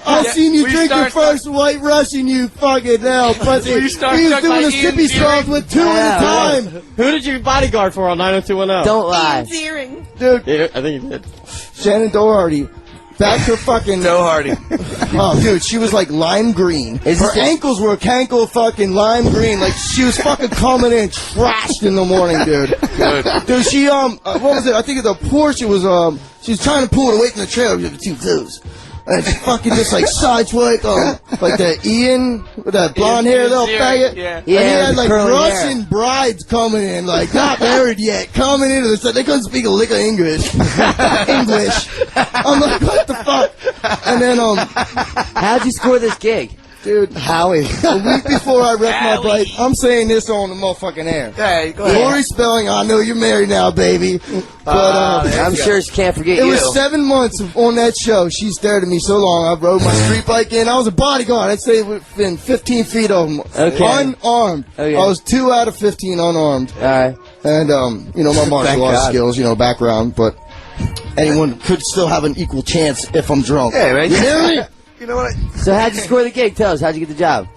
I seen you
we
drink your
start-
first White Russian, you fucking hell, pussy.
We
He was
starstruck
doing
by
the
Ian
sippy straws
Deering.
with 2 at a time.
Who did you bodyguard for on 90210?
Don't lie.
Dude,
Yeah, I think you did.
Shannon Doherty. Back to fucking.
No Hardy.
Oh, dude, she was like lime green. Her ankles were cankle fucking lime green. Like, she was fucking coming in trashed in the morning, dude. Dude, she, what was it? I think the Porsche was, she was trying to pull it away from the trailer with 2 clues. And she fucking just like sideswiped, like that Ian, with that blonde hair, little faggot.
Yeah.
And he
Yeah,
had
the
like
curly
Russian
hair.
brides coming in, like not married yet, coming into this. They couldn't speak a lick of English. I'm like, what the fuck? And then,
How'd you score this gig?
dude,
Howie.
a week before I wrecked my bike, I'm saying this on the motherfucking air.
Hey, go ahead.
Lori Spelling, I know you're married now, baby. But
I'm sure she can't forget
it
you.
was 7 months on that show. She stared at me so long. I rode my street bike in. I was a bodyguard. I'd say within 15 feet of them.
Okay.
Unarmed.
Okay.
I was 2 out of 15 unarmed.
All right.
And, you know, my martial
Thank
arts
God.
skills, you know, background. But anyone could still have an equal chance if I'm drunk.
Hey, man.
You hear me?
You know what?
So how'd you score the gig? Tell us. How'd you get the job?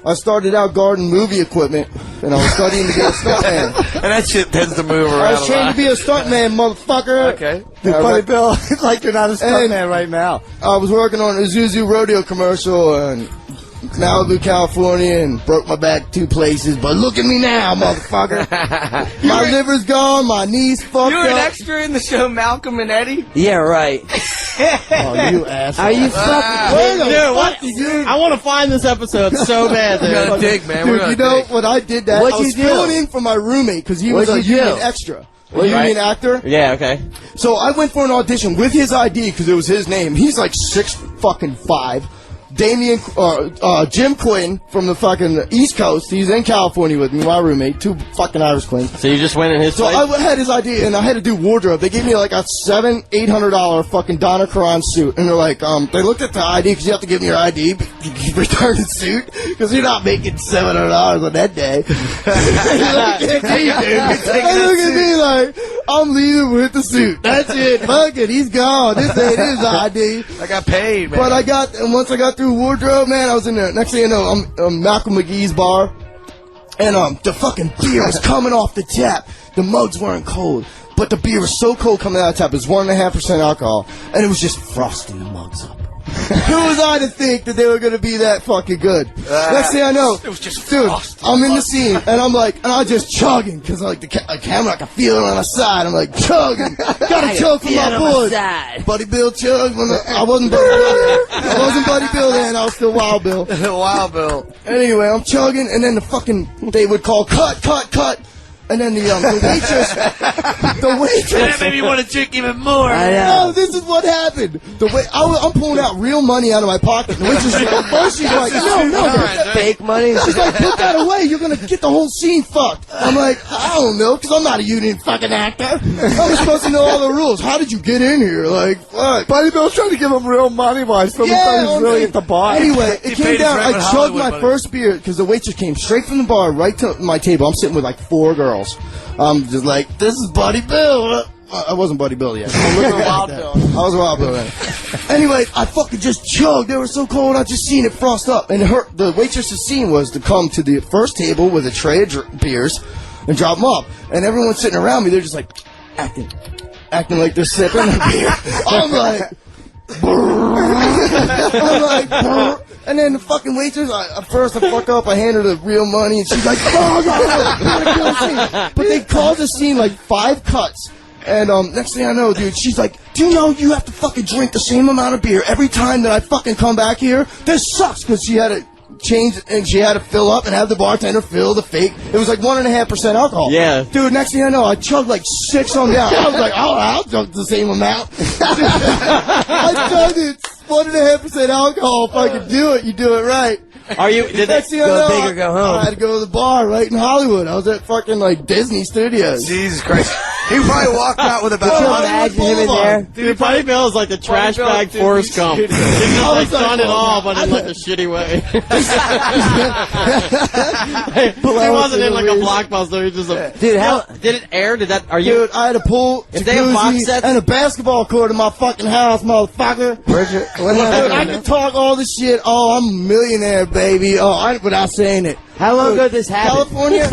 I started out guarding movie equipment and I was studying to be a stuntman.
And that shit tends to move around.
I was trained to be a stuntman, motherfucker.
Okay.
Dude, Buddy Bill, it's like you're not a stuntman right now.
I was working on a Zuzu rodeo commercial in Malibu, California, and broke my back 2 places. But look at me now, motherfucker. My liver's gone, my knees fucked
You were an
up.
extra in the show Malcolm and Eddie?
Yeah, right.
Oh, you asshole.
Are you fucking
Wait a
Dude, what?
fuck, dude.
I want to find this episode so bad,
We're
dude.
gonna dig, man. We're
Dude,
gonna
you know
dig.
what I did that?
What'd
I was
you do?
filling in for my roommate because he was
What'd
a
you
union
do?
extra. A union actor.
Yeah, okay.
So I went for an audition with his ID because it was his name. He's like 6'5". Jim Quinn from the fucking East Coast. He's in California with me, my roommate. 2 fucking Irish Queens.
So you just went in his
So
place?
I had his ID and I had to do wardrobe. They gave me like a $700-800 fucking Donna Karan suit, and they're like, they looked at the ID because you have to give me your ID, but you return the suit because you're not making $700 on that day. They look at me like I'm leaving with the suit. That's it. Fuck it, he's gone. This ain't his ID.
I got paid, man.
But and once I got through wardrobe, man, I was in there. Next thing you know, I'm Malcolm McGee's bar, and the fucking beer was coming off the tap. The mugs weren't cold, but the beer was so cold coming out of the tap. It was 1.5% alcohol, and it was just frosting the mugs up. Who was I to think that they were going to be that fucking good? Next thing I know,
it was just
dude,
frosting.
I'm in the scene, and I'm just chugging, because like the camera, I can feel it on the side. I'm like, chugging. Gotta chug for my boys. Buddy Bill chug. I wasn't Buddy Bill. I wasn't Buddy Bill then. I was still Wild Bill.
Wild Bill.
Anyway, I'm chugging, and then they would call, cut. And then the waitress.
That made me want to drink even more.
No, this is what happened. I'm pulling out real money out of my pocket. The waitress, first she's like, no,
fake money?
She's like, put that away. You're gonna get the whole scene fucked. I'm like, I don't know, because I'm not a union fucking actor. I'm supposed to know all the rules. How did you get in here? Like, fuck.
Buddy Bill's trying to give him real money while he's filming. He's really at the bar.
Anyway, it came
paid his
down.
rent
I
in
chugged
Hollywood,
my
buddy.
first beer because the waitress came straight from the bar right to my table. I'm sitting with like 4 girls. I'm just like, this is Buddy Bill. I wasn't Buddy Bill yet.
Wild Bill.
I was Wild Bill then. Anyway, I fucking just chugged. They were so cold, I just seen it frost up. And the waitress's scene was to come to the first table with a tray of beers and drop them up. And everyone's sitting around me. They're just like acting like they're sipping a beer. I'm like, brrr. And then the fucking waitress, at first I fuck up, I hand her the real money, and she's like, but they caused a scene like 5 cuts. And next thing I know, dude, she's like, do you know you have to fucking drink the same amount of beer every time that I fucking come back here? This sucks, because she had to change, and she had to fill up and have the bartender fill the fake. It was like 1.5% alcohol.
Yeah.
Dude, next thing I know, I chugged like 6 on down. I was like, I'll chug the same amount. I chugged it. 1.5% alcohol. If I could do it, you do it right.
Did
Next thing I
go
know,
big or go home?
I had to go to the bar right in Hollywood. I was at fucking like Disney Studios.
Jesus Christ. He probably walked out with about
Could you
100.
imagine him in there?
Dude, Buddy Bill is like the trash
Bill
bag
did
Forrest
me
Gump.
shitty.
He's just
I
like
was like,
done it
oh,
all, but in like a shitty way. He wasn't in like a blockbuster. He just
Dude, how...
did it air? Dude,
I had a pool,
If they have box
jacuzzi,
sets-
and a basketball court in my fucking house, motherfucker. Dude, I can talk all this shit. Oh, I'm a millionaire, baby. Without saying it.
How long ago did this happen?
California?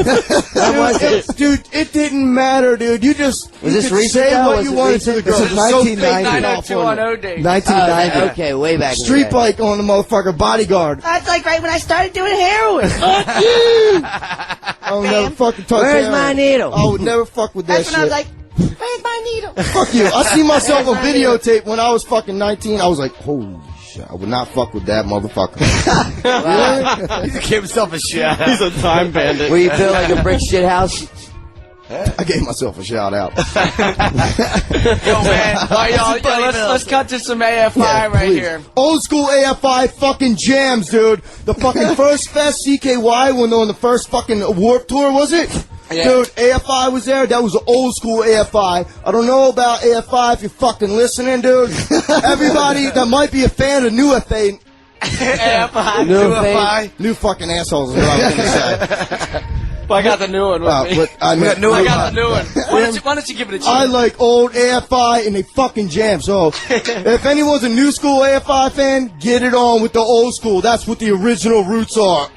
Dude, it didn't matter, dude. You just
Was this
could
recent,
say
though?
what
Was
you
it
wanted
recent?
to the girls.
This is
It was so
1990.
fake in
90210
California.
days.
1990.
Okay, way back in the
Street
day.
bike on the motherfucker bodyguard.
That's like right when I started doing heroin.
I'll never fucking touch
Where's
that.
my needle?
I would never fuck with that
That's
shit.
when I was like, where's my needle?
Fuck you. I see myself on videotape when I was fucking 19. I was like, holy shit, I would not fuck with that motherfucker. Really?
He gave himself a shot.
He's a time bandit.
Where you built like a brick shit house?
I gave myself a shout out.
Yo, man. All right, y'all, let's cut to some AFI right
Please.
here.
Old school AFI fucking jams, dude. The fucking first fest CKY went on the first fucking Warped Tour, was it?
Yeah.
Dude, AFI was there. That was the old school AFI. I don't know about AFI if you're fucking listening, dude. Everybody that might be a fan of New FA.
AFI.
New fucking assholes is what I was going to say.
Well, I got the new one with me.
But I
I got the new one. Why don't you give it a chance?
I like old AFI and they fucking jam. So if anyone's a new school AFI fan, get it on with the old school. That's what the original roots are.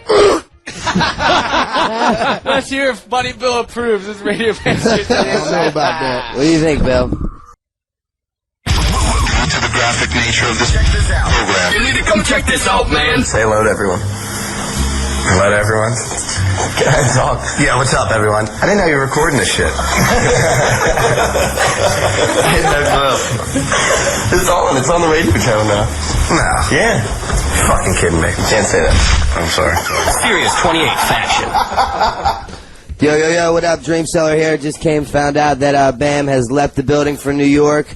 Let's hear if Buddy Bill approves this radio band.
I don't know about that.
What do you think, Bill?
Due to the graphic nature of this program.
You need to come check this out, man.
Say hello to everyone. Hello to everyone. Can I talk? Yeah, what's up, everyone? I didn't know you were recording this shit. It's on. It's on the radio channel now. No. Yeah. You're fucking kidding me. You can't say that. I'm sorry.
Sirius 28 Faction.
Yo, what up? Dream Seller here. Just found out that Bam has left the building for New York.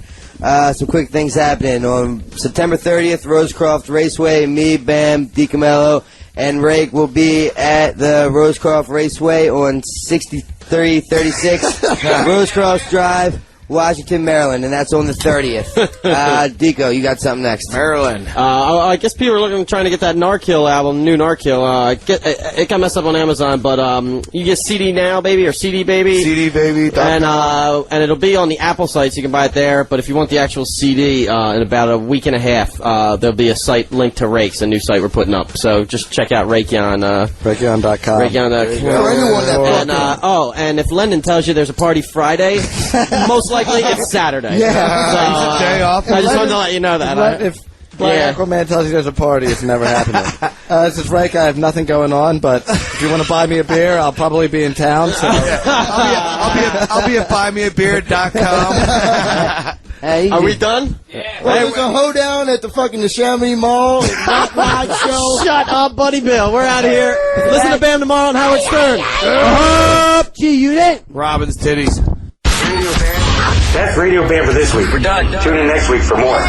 Some quick things happening. On September 30th, Rosecroft Raceway, me, Bam, DiCamillo, and Rake will be at the Rosecroft Raceway on 6336 Rosecroft Drive, Washington, Maryland, and that's on the 30th. Dico, you got something next.
Maryland. I guess people are trying to get that Narkill album, new Narkill. It got messed up on Amazon, but you get CD Now, baby, or CD Baby.
CD Baby.
And it'll be on the Apple site, so you can buy it there. But if you want the actual CD, in about a week and a half, there'll be a site linked to Rake's, a new site we're putting up. So just check out Rake Yohn.
RakeYohn.com.
RakeYohn.com. And if London tells you there's a party Friday, most likely it's Saturday.
Yeah.
So,
day off.
I just wanted to let you know that.
If Black Aquaman tells you there's a party, it's never happening. This is Rake. I have nothing going on, but if you want to buy me a beer, I'll probably be in town. So
I'll be at buymeabeer.com.
Hey,
are we done?
Yeah. Well, there's a hoedown at the fucking Chamonix Mall.
Shut up, Buddy Bill. We're out of here. Listen to Bam tomorrow on Howard Stern.
Gee, you didn't.
Robin's titties.
That's Radio Band for this week. We're done.
Tune in next week for more.